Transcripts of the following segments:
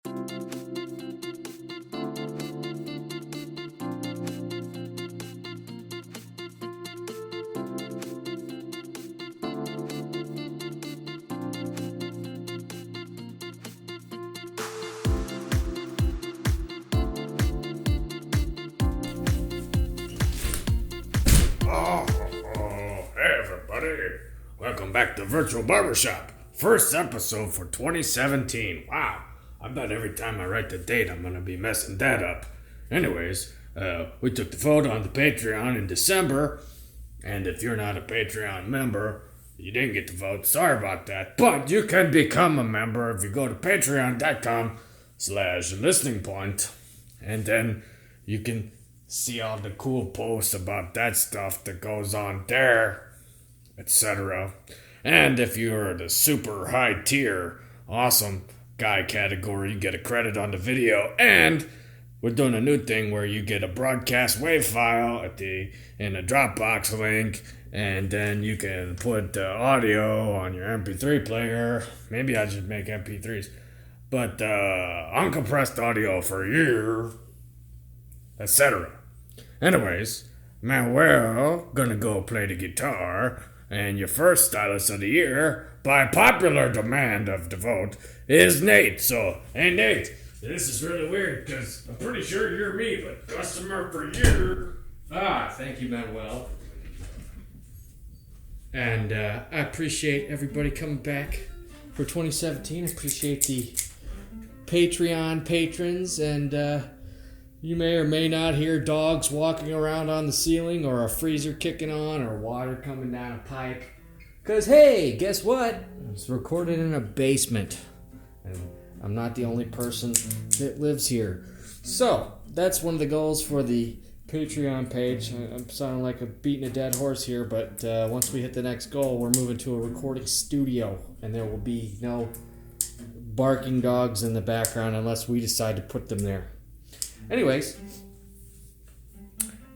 Hey everybody, welcome back to Virtual Barbershop. First episode for 2017. Wow, I bet every time I write the date I'm gonna be messing that up. Anyways, we took the vote on the Patreon in December, and if you're not a Patreon member, you didn't get to vote. Sorry about that, but you can become a member if you go to patreon.com/listeningpoint, and then you can see all the cool posts about that stuff that goes on there, etc. And if you're the super high tier, awesome guy category, you get a credit on the video. And we're doing a new thing where you get a broadcast wave file in a Dropbox link, and then you can put the audio on your MP3 player. Maybe I should make MP3s, but uncompressed audio for you, etc. Anyways, Manuel gonna go play the guitar, and your first stylist of the year, by popular demand of the vote, is Nate. So, hey Nate, this is really weird because I'm pretty sure you're me, but customer for you. Thank you, Manuel. And I appreciate everybody coming back for 2017. I appreciate the Patreon patrons, and you may or may not hear dogs walking around on the ceiling, or a freezer kicking on, or water coming down a pipe. Because, hey, guess what? It's recorded in a basement. And I'm not the only person that lives here. So, that's one of the goals for the Patreon page. I'm sounding like I'm beating a dead horse here, but once we hit the next goal, we're moving to a recording studio. And there will be no barking dogs in the background unless we decide to put them there. Anyways,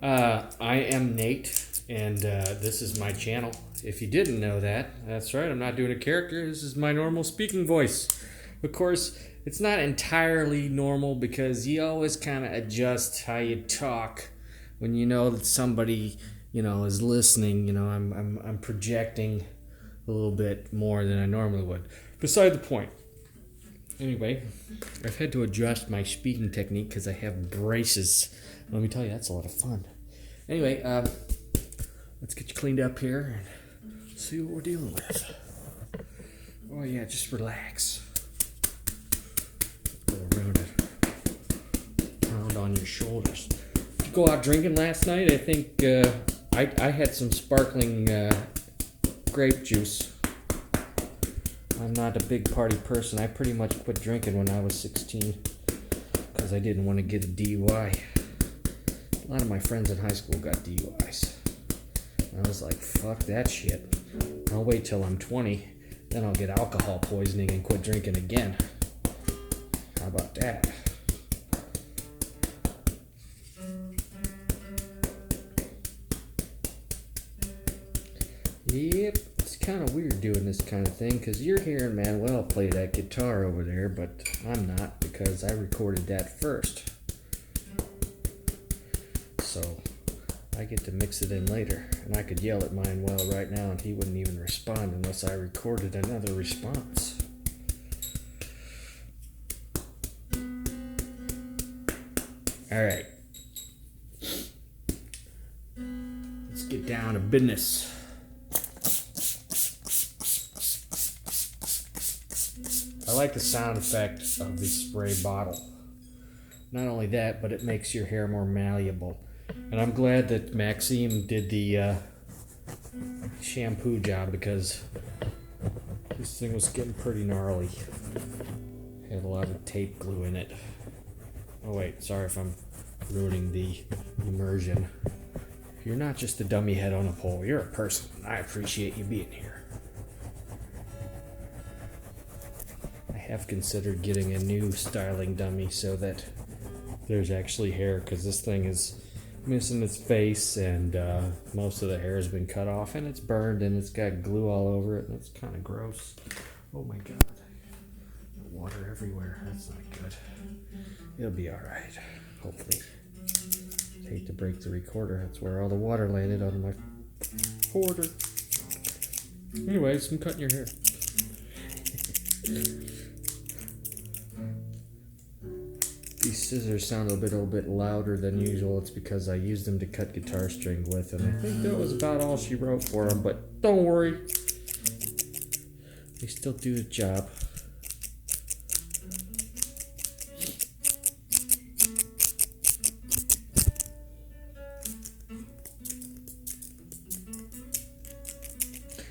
I am Nate, and this is my channel. If you didn't know that, that's right, I'm not doing a character. This is my normal speaking voice. Of course, it's not entirely normal because you always kind of adjust how you talk when you know that somebody, is listening. I'm projecting a little bit more than I normally would. Beside the point. Anyway, I've had to adjust my speaking technique because I have braces. Let me tell you, that's a lot of fun. Anyway, let's get you cleaned up here and see what we're dealing with. Oh yeah, just relax. Go around it. Around on your shoulders. Did you go out drinking last night? I think I had some sparkling grape juice. I'm not a big party person. I pretty much quit drinking when I was 16 because I didn't want to get a DUI. A lot of my friends in high school got DUIs. And I was like, fuck that shit. I'll wait till I'm 20, then I'll get alcohol poisoning and quit drinking again. How about that? Yep. Kind of weird doing this kind of thing because you're hearing Manuel play that guitar over there, but I'm not because I recorded that first. So I get to mix it in later, and I could yell at Manuel right now and he wouldn't even respond unless I recorded another response. Alright. Let's get down to business. I like the sound effect of the spray bottle. Not only that, but it makes your hair more malleable. And I'm glad that Maxime did the shampoo job because this thing was getting pretty gnarly. Had a lot of tape glue in it. Oh wait, sorry if I'm ruining the immersion. You're not just a dummy head on a pole, you're a person. I appreciate you being here. Have considered getting a new styling dummy so that there's actually hair, because this thing is missing its face and most of the hair has been cut off and it's burned and it's got glue all over it and it's kind of gross. Oh my god. water everywhere. That's not good. It'll be alright. Hopefully. Hate to break the recorder. That's where all the water landed on my quarter. Anyways, I'm cutting your hair. These scissors sound a little bit louder than usual. It's because I used them to cut guitar string with, and I think that was about all she wrote for them, but don't worry. They still do the job.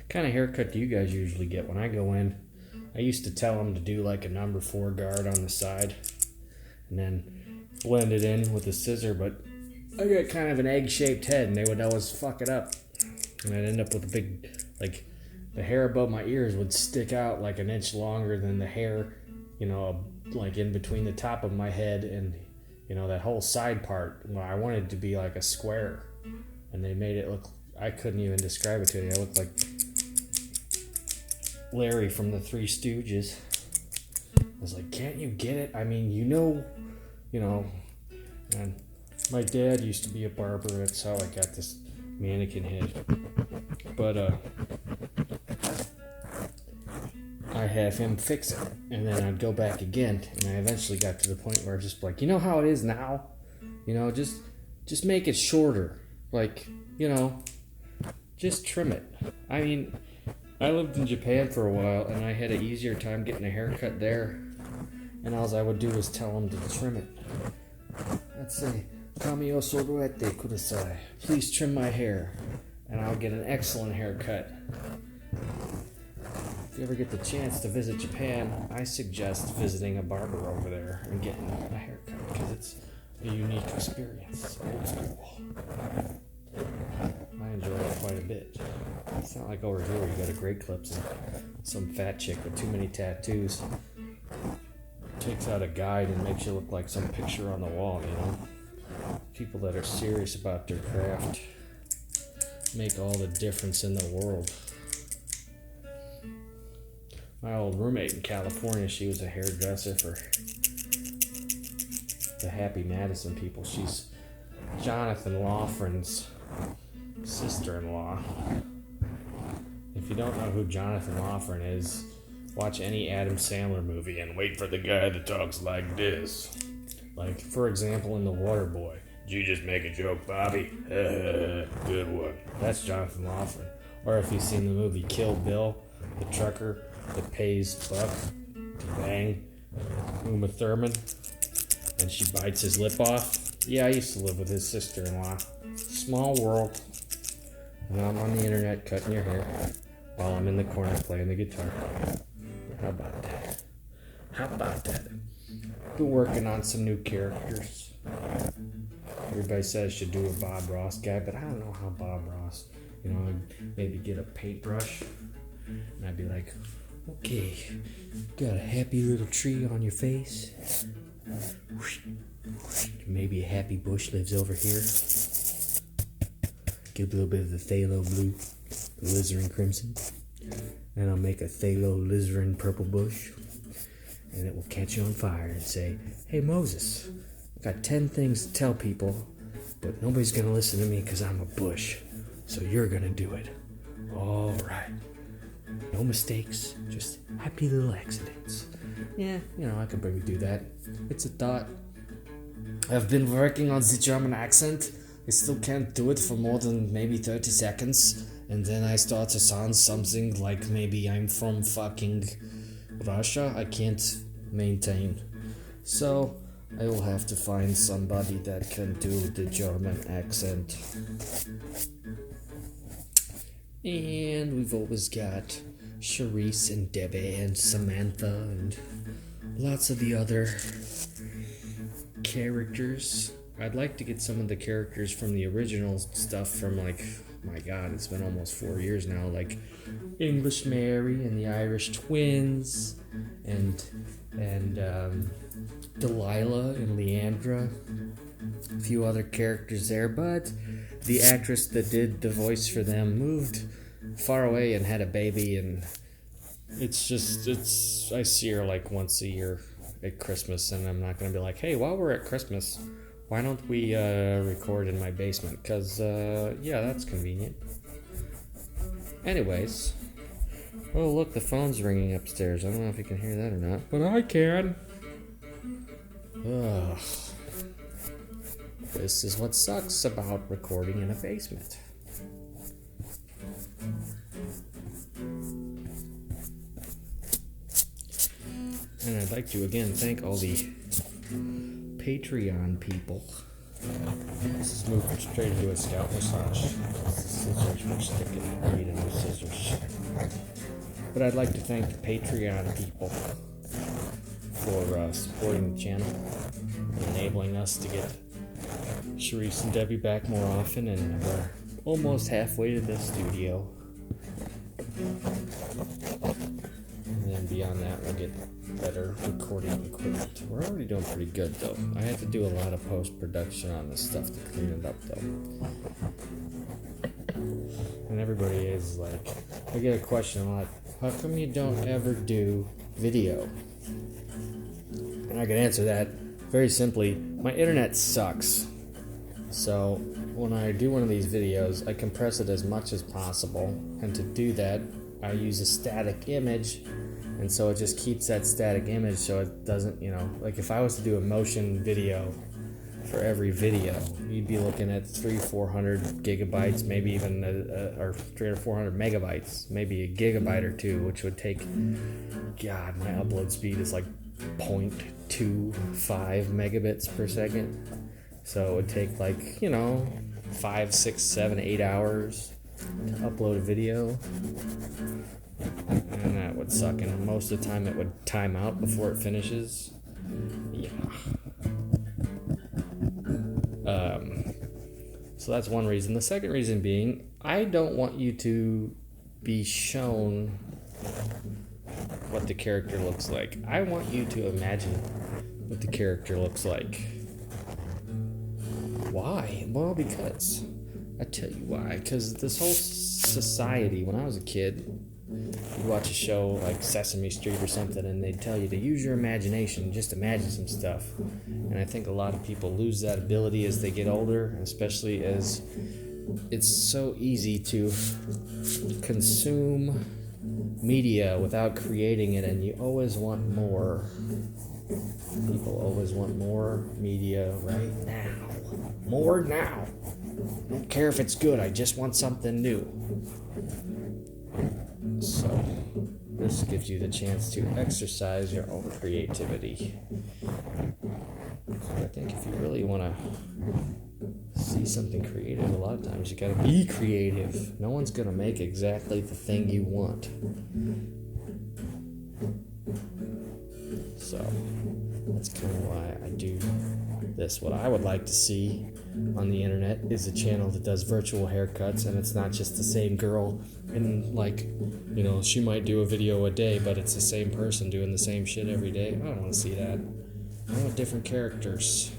What kind of haircut do you guys usually get? When I go in, I used to tell them to do like a number 4 guard on the side and then blend it in with a scissor, but I got kind of an egg-shaped head and they would always fuck it up. And I'd end up with a big, like, the hair above my ears would stick out like an inch longer than the hair, you know, like in between the top of my head and, you know, that whole side part. Well, I wanted it to be like a square, and they made it look, I couldn't even describe it to you. I looked like Larry from the Three Stooges. I was like, can't you get it? I mean, you know, and my dad used to be a barber. That's how I got this mannequin head. But I have him fix it, and then I'd go back again, and I eventually got to the point where I was just like, you know how it is now? You know, just make it shorter. Like, you know, just trim it. I mean, I lived in Japan for a while, and I had an easier time getting a haircut there. And all I would do was tell them to trim it. I'd say, "Kami o soruete kudasai." Please trim my hair, and I'll get an excellent haircut. If you ever get the chance to visit Japan, I suggest visiting a barber over there and getting a haircut, because it's a unique experience. It's old school. I enjoy it quite a bit. It's not like over here where you go to Great Clips and some fat chick with too many tattoos takes out a guide and makes you look like some picture on the wall, you know? People that are serious about their craft make all the difference in the world. My old roommate in California, she was a hairdresser for the Happy Madison people. She's Jonathan Loughran's sister-in-law. If you don't know who Jonathan Loughran is, watch any Adam Sandler movie and wait for the guy that talks like this. Like, for example, in The Waterboy. Did you just make a joke, Bobby? Good one. That's Jonathan Loughran. Or if you've seen the movie Kill Bill, the trucker that pays Buck to bang Uma Thurman, and she bites his lip off. Yeah, I used to live with his sister-in-law. Small world. And I'm on the internet cutting your hair while I'm in the corner playing the guitar. How about that? How about that? Been working on some new characters. Everybody says I should do a Bob Ross guy, but I don't know how Bob Ross, you know, I'd maybe get a paintbrush and I'd be like, okay, got a happy little tree on your face. Maybe a happy bush lives over here. Give a little bit of the phthalo blue, the alizarin crimson, and I'll make a phthalo alizarin purple bush, and it will catch on fire and say, hey Moses, I've got 10 things to tell people, but nobody's going to listen to me because I'm a bush, so you're going to do it. All right. No mistakes, just happy little accidents. Yeah, you know, I could probably do that. It's a thought. I've been working on the German accent. I still can't do it for more than maybe 30 seconds. And then I start to sound something like maybe I'm from fucking Russia. I can't maintain. So I will have to find somebody that can do the German accent. And we've always got Charisse and Debbie and Samantha and lots of the other characters. I'd like to get some of the characters from the original stuff from, like, my god, it's been almost 4 years now, like English Mary and the Irish Twins and Delilah and Leandra, a few other characters there, but the actress that did the voice for them moved far away and had a baby, and I see her like once a year at Christmas, and I'm not gonna be like, hey, while we're at Christmas, why don't we record in my basement? Because, yeah, that's convenient. Anyways. Oh, look, the phone's ringing upstairs. I don't know if you can hear that or not, but I can. Ugh. This is what sucks about recording in a basement. And I'd like to again thank all the Patreon people. This is moving straight into a scalp massage. The scissors were sticking. I need a new scissors. But I'd like to thank the Patreon people for supporting the channel and enabling us to get Sharice and Debbie back more often, and we're almost halfway to the studio. And then beyond that, we'll get better recording equipment. We're already doing pretty good, though. I have to do a lot of post-production on this stuff to clean it up, though. And everybody is like, I get a question a lot, how come you don't ever do video? And I can answer that very simply. My internet sucks. So when I do one of these videos, I compress it as much as possible. And to do that, I use a static image. And so it just keeps that static image so it doesn't, like if I was to do a motion video for every video, you'd be looking at 300-400 gigabytes, maybe even, or 300-400 megabytes, maybe a gigabyte or two, which would take, God, my upload speed is like 0.25 megabits per second. So it would take like, 5, 6, 7, 8 hours to upload a video. And that would suck, and most of the time it would time out before it finishes. Yeah. So that's one reason. The second reason being, I don't want you to be shown what the character looks like. I want you to imagine what the character looks like. Why? Well, because I tell you why. Because this whole society, when I was a kid, you'd watch a show like Sesame Street or something, and they'd tell you to use your imagination, just imagine some stuff. And I think a lot of people lose that ability as they get older, especially as it's so easy to consume media without creating it, and you always want more. People always want more media right now. More now. I don't care if it's good, I just want something new. So, this gives you the chance to exercise your own creativity. I think if you really want to see something creative, a lot of times you gotta be creative. No one's gonna make exactly the thing you want. So, that's kind of why I do this. What I would like to see on the internet is a channel that does virtual haircuts, and it's not just the same girl, and she might do a video a day, but it's the same person doing the same shit every day. I don't want to see that. I want different characters.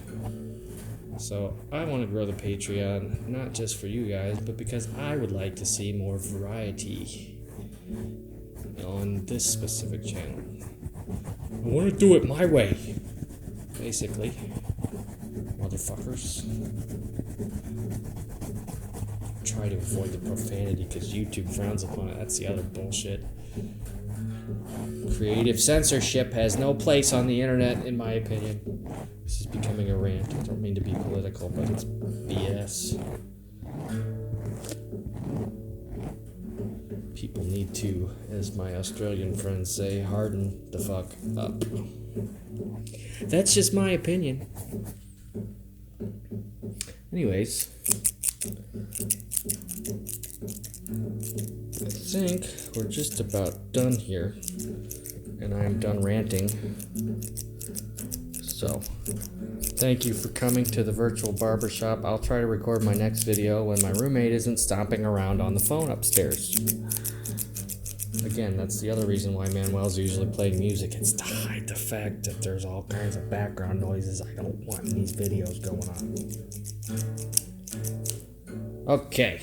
So I want to grow the Patreon, not just for you guys, but because I would like to see more variety on this specific channel. I want to do it my way, basically. Motherfuckers. Try to avoid the profanity because YouTube frowns upon it. That's the other bullshit. Creative censorship has no place on the internet, in my opinion. This is becoming a rant. I don't mean to be political, but it's BS. People need to, as my Australian friends say, harden the fuck up. That's just my opinion. Anyways, I think we're just about done here, and I am done ranting. So, thank you for coming to the virtual barbershop. I'll try to record my next video when my roommate isn't stomping around on the phone upstairs. Again, that's the other reason why Manuel's usually playing music. It's to hide the fact that there's all kinds of background noises I don't want in these videos going on. Okay.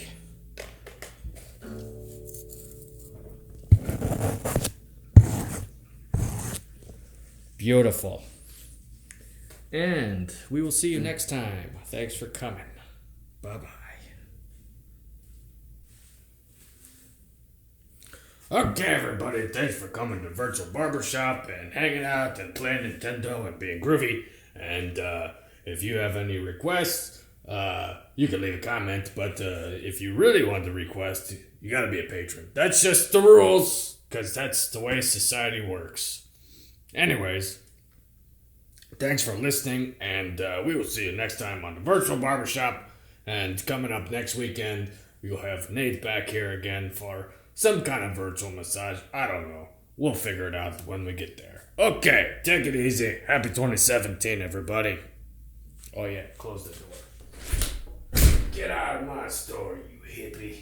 Beautiful. And we will see you next time. Thanks for coming. Bye-bye. Okay, everybody, thanks for coming to Virtual Barbershop and hanging out and playing Nintendo and being groovy. And if you have any requests, you can leave a comment. But if you really want to request, you got to be a patron. That's just the rules, because that's the way society works. Anyways, thanks for listening, and we will see you next time on the Virtual Barbershop. And coming up next weekend, we'll have Nate back here again for some kind of virtual massage. I don't know. We'll figure it out when we get there. Okay, take it easy. Happy 2017, everybody. Oh yeah, close the door. Get out of my store, you hippie.